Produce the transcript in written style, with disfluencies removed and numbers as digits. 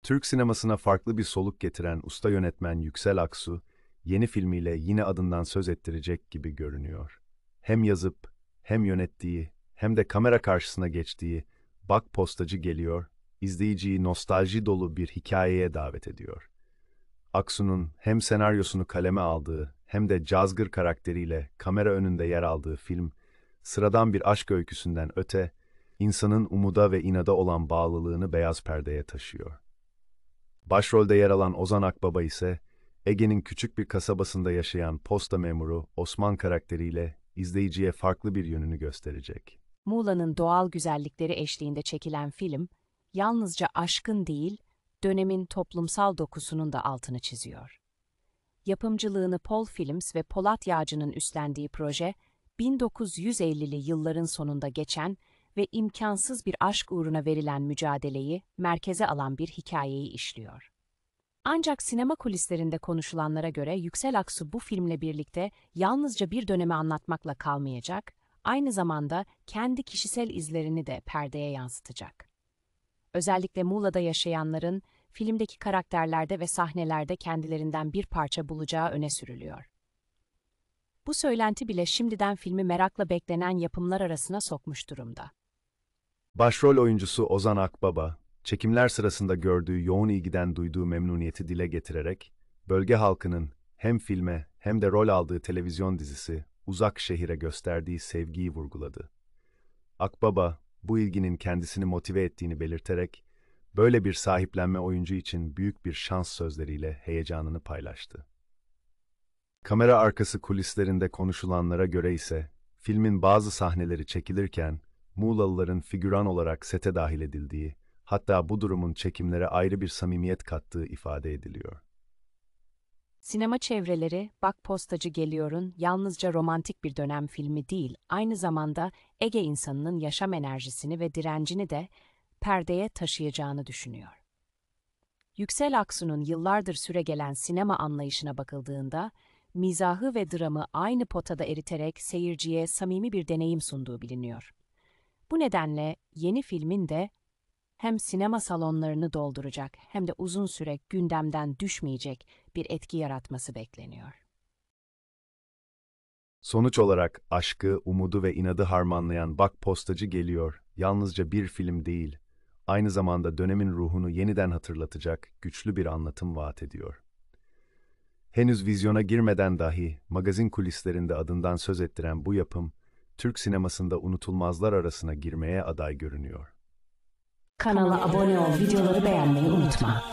Türk sinemasına farklı bir soluk getiren usta yönetmen Yüksel Aksu, yeni filmiyle yine adından söz ettirecek gibi görünüyor. Hem yazıp, hem yönettiği, hem de kamera karşısına geçtiği Bak Postacı Geliyor, izleyiciyi nostalji dolu bir hikayeye davet ediyor. Aksu'nun hem senaryosunu kaleme aldığı, hem de cazgır karakteriyle kamera önünde yer aldığı film, sıradan bir aşk öyküsünden öte, insanın umuda ve inada olan bağlılığını beyaz perdeye taşıyor. Başrolde yer alan Ozan Akbaba ise, Ege'nin küçük bir kasabasında yaşayan posta memuru Osman karakteriyle izleyiciye farklı bir yönünü gösterecek. Muğla'nın doğal güzellikleri eşliğinde çekilen film, yalnızca aşkın değil, dönemin toplumsal dokusunun da altını çiziyor. Yapımcılığını Pol Films ve Polat Yağcı'nın üstlendiği proje, 1950'li yılların sonunda geçen ve imkansız bir aşk uğruna verilen mücadeleyi merkeze alan bir hikayeyi işliyor. Ancak sinema kulislerinde konuşulanlara göre Yüksel Aksu bu filmle birlikte yalnızca bir dönemi anlatmakla kalmayacak, aynı zamanda kendi kişisel izlerini de perdeye yansıtacak. Özellikle Muğla'da yaşayanların filmdeki karakterlerde ve sahnelerde kendilerinden bir parça bulacağı öne sürülüyor. Bu söylenti bile şimdiden filmi merakla beklenen yapımlar arasına sokmuş durumda. Başrol oyuncusu Ozan Akbaba, çekimler sırasında gördüğü yoğun ilgiden duyduğu memnuniyeti dile getirerek, bölge halkının hem filme hem de rol aldığı televizyon dizisi Uzak Şehir'e gösterdiği sevgiyi vurguladı. Akbaba, bu ilginin kendisini motive ettiğini belirterek, böyle bir sahiplenme oyuncu için büyük bir şans sözleriyle heyecanını paylaştı. Kamera arkası kulislerinde konuşulanlara göre ise, filmin bazı sahneleri çekilirken, Muğlalıların figüran olarak sete dahil edildiği, hatta bu durumun çekimlere ayrı bir samimiyet kattığı ifade ediliyor. Sinema çevreleri, Bak Postacı Geliyor'un yalnızca romantik bir dönem filmi değil, aynı zamanda Ege insanının yaşam enerjisini ve direncini de perdeye taşıyacağını düşünüyor. Yüksel Aksu'nun yıllardır süregelen sinema anlayışına bakıldığında, mizahı ve dramı aynı potada eriterek seyirciye samimi bir deneyim sunduğu biliniyor. Bu nedenle yeni filmin de hem sinema salonlarını dolduracak hem de uzun süre gündemden düşmeyecek bir etki yaratması bekleniyor. Sonuç olarak aşkı, umudu ve inadı harmanlayan Bak Postacı Geliyor, yalnızca bir film değil, aynı zamanda dönemin ruhunu yeniden hatırlatacak güçlü bir anlatım vaat ediyor. Henüz vizyona girmeden dahi magazin kulislerinde adından söz ettiren bu yapım, Türk sinemasında unutulmazlar arasına girmeye aday görünüyor. Kanala abone ol, videoları beğenmeyi unutma.